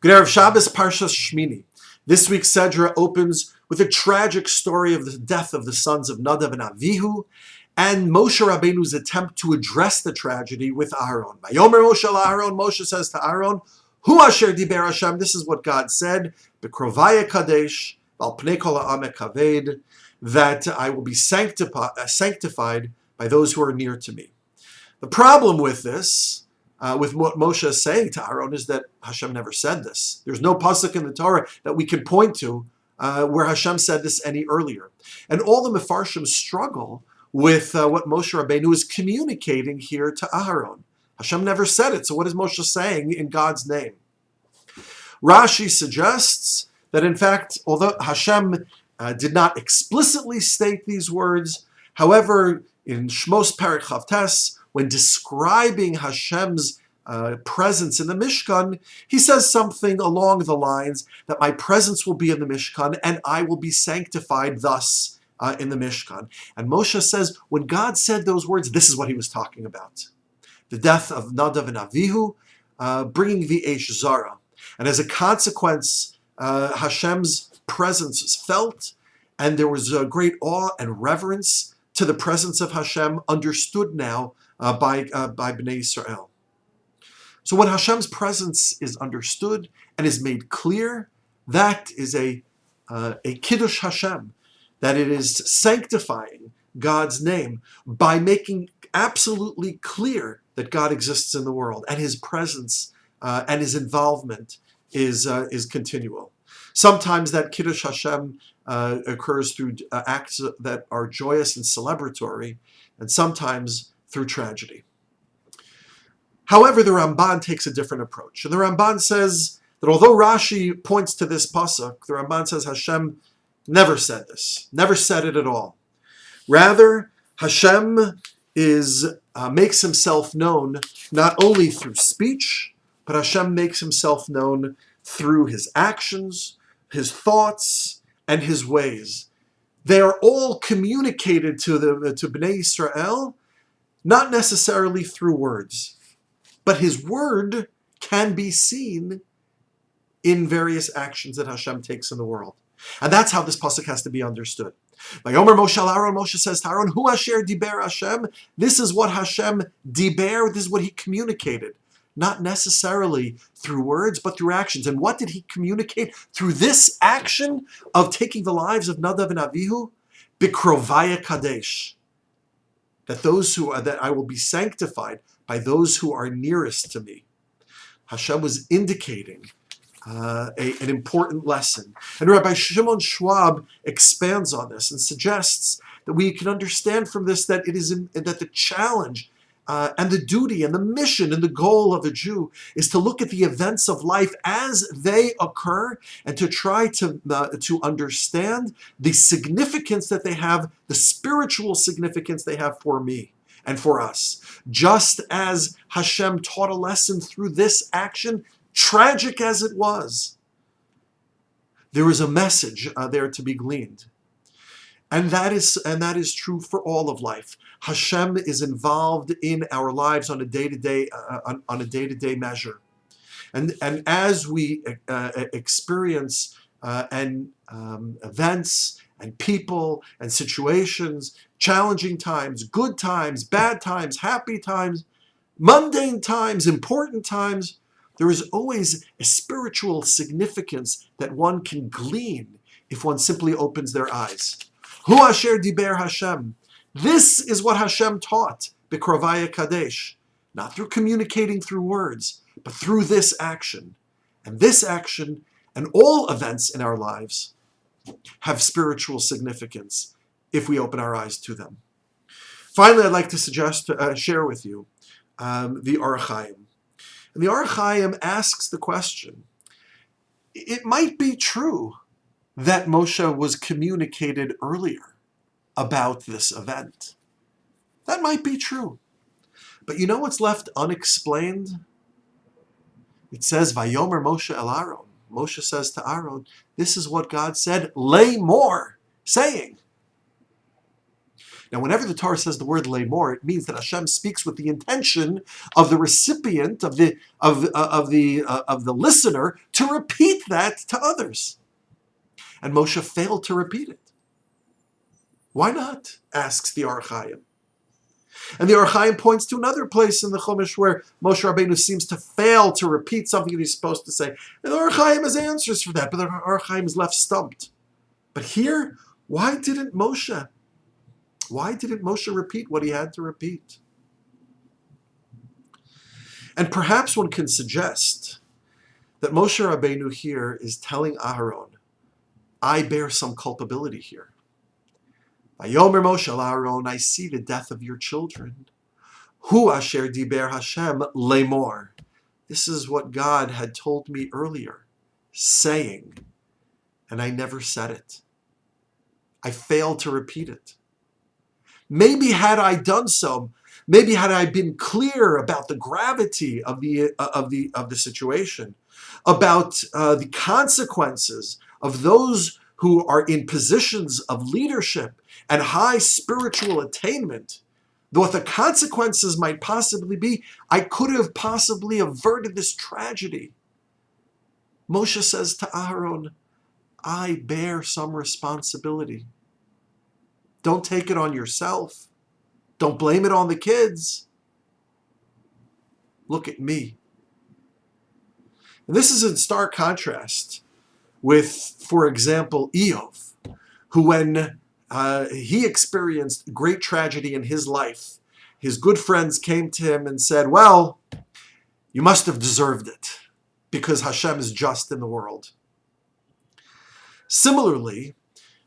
Good Erev Shabbos, Parshas Shemini. This week's Sedra opens with a tragic story of the death of the sons of Nadav and Avihu, and Moshe Rabbeinu's attempt to address the tragedy with Aaron. Vayomer Moshe Aaron, Moshe says to Aaron, Hu asher diber Hashem, this is what God said, B'krovaya kadesh, val pnei kol ha'am kaved, that I will be sanctified by those who are near to me. The problem with this, with what Moshe is saying to Aaron, is that Hashem never said this. There's no pasuk in the Torah that we can point to where Hashem said this any earlier. And all the Mefarshim struggle with what Moshe Rabbeinu is communicating here to Aaron. Hashem never said it, so what is Moshe saying in God's name? Rashi suggests that in fact, although Hashem did not explicitly state these words, however, in Shmos Perek Chavtes, when describing Hashem's presence in the Mishkan, he says something along the lines that my presence will be in the Mishkan and I will be sanctified thus in the Mishkan. And Moshe says, when God said those words, this is what he was talking about. The death of Nadav and Avihu, bringing the Eish Zara. And as a consequence, Hashem's presence is felt, and there was a great awe and reverence to the presence of Hashem, understood now by Bnei Israel. So when Hashem's presence is understood and is made clear, that is a Kiddush Hashem, that it is sanctifying God's name by making absolutely clear that God exists in the world and his presence and his involvement is continual. Sometimes that Kiddush Hashem occurs through acts that are joyous and celebratory, and sometimes through tragedy. However, the Ramban takes a different approach. And the Ramban says that although Rashi points to this pasuk, the Ramban says Hashem never said this, never said it at all. Rather, Hashem makes himself known not only through speech, but Hashem makes himself known through his actions, his thoughts, and his ways. They are all communicated to Bnei Israel, not necessarily through words, but his word can be seen in various actions that Hashem takes in the world. And that's how this pasuk has to be understood. Vayomer Moshe Aaron, Moshe says to Aaron, Hu asher diber Hashem, this is what Hashem diber, this is what he communicated. Not necessarily through words, but through actions. And what did he communicate through this action of taking the lives of Nadav and Avihu? B'krovaya kadesh. That I will be sanctified by those who are nearest to me. Hashem was indicating an important lesson. And Rabbi Shimon Schwab expands on this and suggests that we can understand from this that that the challenge and the duty and the mission and the goal of a Jew is to look at the events of life as they occur and to try to understand the significance that they have, the spiritual significance they have for me and for us. Just as Hashem taught a lesson through this action, tragic as it was, there is a message there to be gleaned. And that is true for all of life. Hashem is involved in our lives on a day-to-day measure, and as we experience events and people and situations, challenging times, good times, bad times, happy times, mundane times, important times, there is always a spiritual significance that one can glean if one simply opens their eyes. Hu asher diber Hashem. This is what Hashem taught, B'krovaya kadesh. Not through communicating through words, but through this action. And this action and all events in our lives have spiritual significance if we open our eyes to them. Finally, I'd like to share with you the Or HaChaim. And the Or HaChaim asks the question, it might be true that Moshe was communicated earlier about this event. That might be true. But you know what's left unexplained? It says, Vayomer Moshe el Aaron. Moshe says to Aaron, this is what God said, lay more, saying. Now, whenever the Torah says the word lemor, it means that Hashem speaks with the intention of the recipient, of the listener, to repeat that to others. And Moshe failed to repeat it. Why not? Asks the Or Chaim. And the Or Chaim points to another place in the Chumash where Moshe Rabbeinu seems to fail to repeat something that he's supposed to say. And the Or Chaim has answers for that, but the Or Chaim is left stumped. But here, why didn't Moshe repeat what he had to repeat? And perhaps one can suggest that Moshe Rabbeinu here is telling Aharon, I bear some culpability here. Vayomer Moshe Aharon, I see the death of your children. Hu asher diber Hashem lemor. This is what God had told me earlier, saying, and I never said it. I failed to repeat it. Maybe had I done so, maybe had I been clear about the gravity of the situation, about the consequences of those who are in positions of leadership and high spiritual attainment, what the consequences might possibly be, I could have possibly averted this tragedy. Moshe says to Aharon, I bear some responsibility. Don't take it on yourself. Don't blame it on the kids. Look at me. And this is in stark contrast with, for example, Eov, who when he experienced great tragedy in his life, his good friends came to him and said, well, you must have deserved it because Hashem is just in the world. Similarly,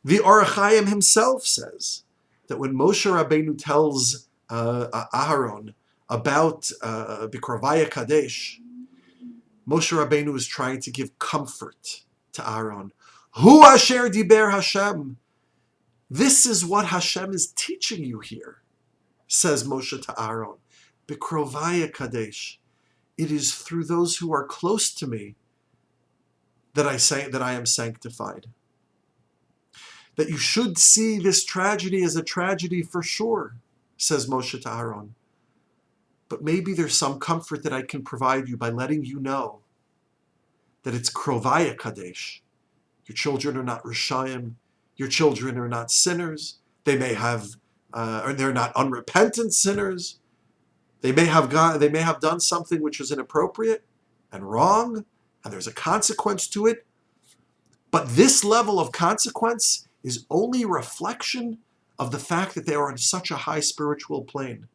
the Or Chaim himself says that when Moshe Rabbeinu tells Aharon about Bikrovaya Kadesh, Moshe Rabbeinu is trying to give comfort to Aharon. Hu asher diber Hashem. This is what Hashem is teaching you here, says Moshe to Aharon. Bikrovaya Kadesh. It is through those who are close to me that I am sanctified. That you should see this tragedy as a tragedy for sure, says Moshe to Aharon. But maybe there's some comfort that I can provide you by letting you know that it's Krovaya Kadesh. Your children are not Rishayim. Your children are not sinners. They may have, or they're not unrepentant sinners. They may have done something which is inappropriate and wrong, and there's a consequence to it. But this level of consequence is only a reflection of the fact that they are on such a high spiritual plane.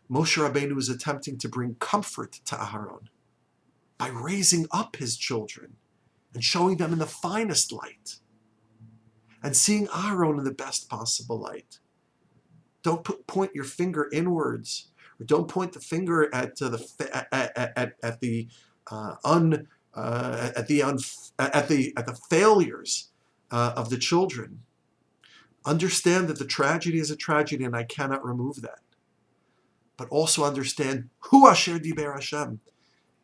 Moshe Rabbeinu is attempting to bring comfort to Aharon by raising up his children and showing them in the finest light and seeing Aharon in the best possible light. Don't point your finger inwards, or don't point the finger at the failures of the children. Understand that the tragedy is a tragedy, and I cannot remove that. But also understand Hu asher diber Hashem.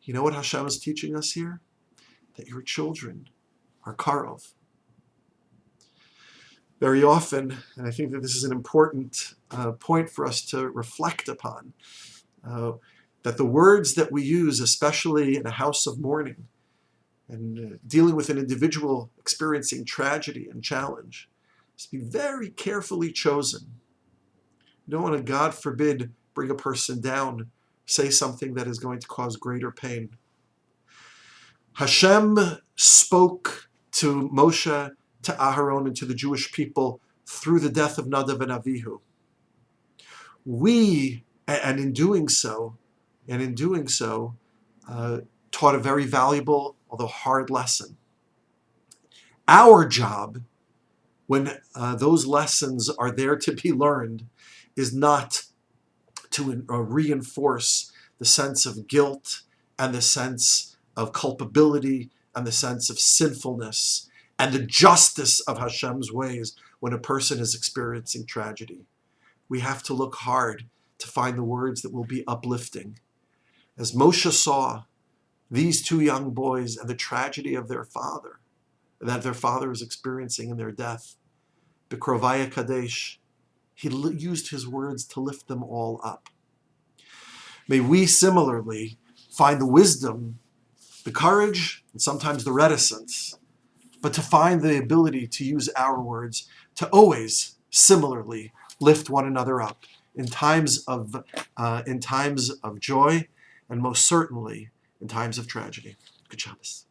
You know what Hashem is teaching us here? That your children are karov. Very often, and I think that this is an important point for us to reflect upon, that the words that we use, especially in a house of mourning, and dealing with an individual experiencing tragedy and challenge, must be very carefully chosen. You don't want to, God forbid, bring a person down, say something that is going to cause greater pain. Hashem spoke to Moshe, to Aharon, and to the Jewish people through the death of Nadav and Avihu. We, and in doing so, taught a very valuable, although hard lesson. Our job, when those lessons are there to be learned, is not to reinforce the sense of guilt and the sense of culpability and the sense of sinfulness and the justice of Hashem's ways when a person is experiencing tragedy. We have to look hard to find the words that will be uplifting. As Moshe saw these two young boys and the tragedy of their father, that their father is experiencing in their death, B'krovaya Kadesh. He used his words to lift them all up. May we similarly find the wisdom, the courage, and sometimes the reticence, but to find the ability to use our words to always similarly lift one another up in times of joy, and most certainly in times of tragedy. Good Shabbos.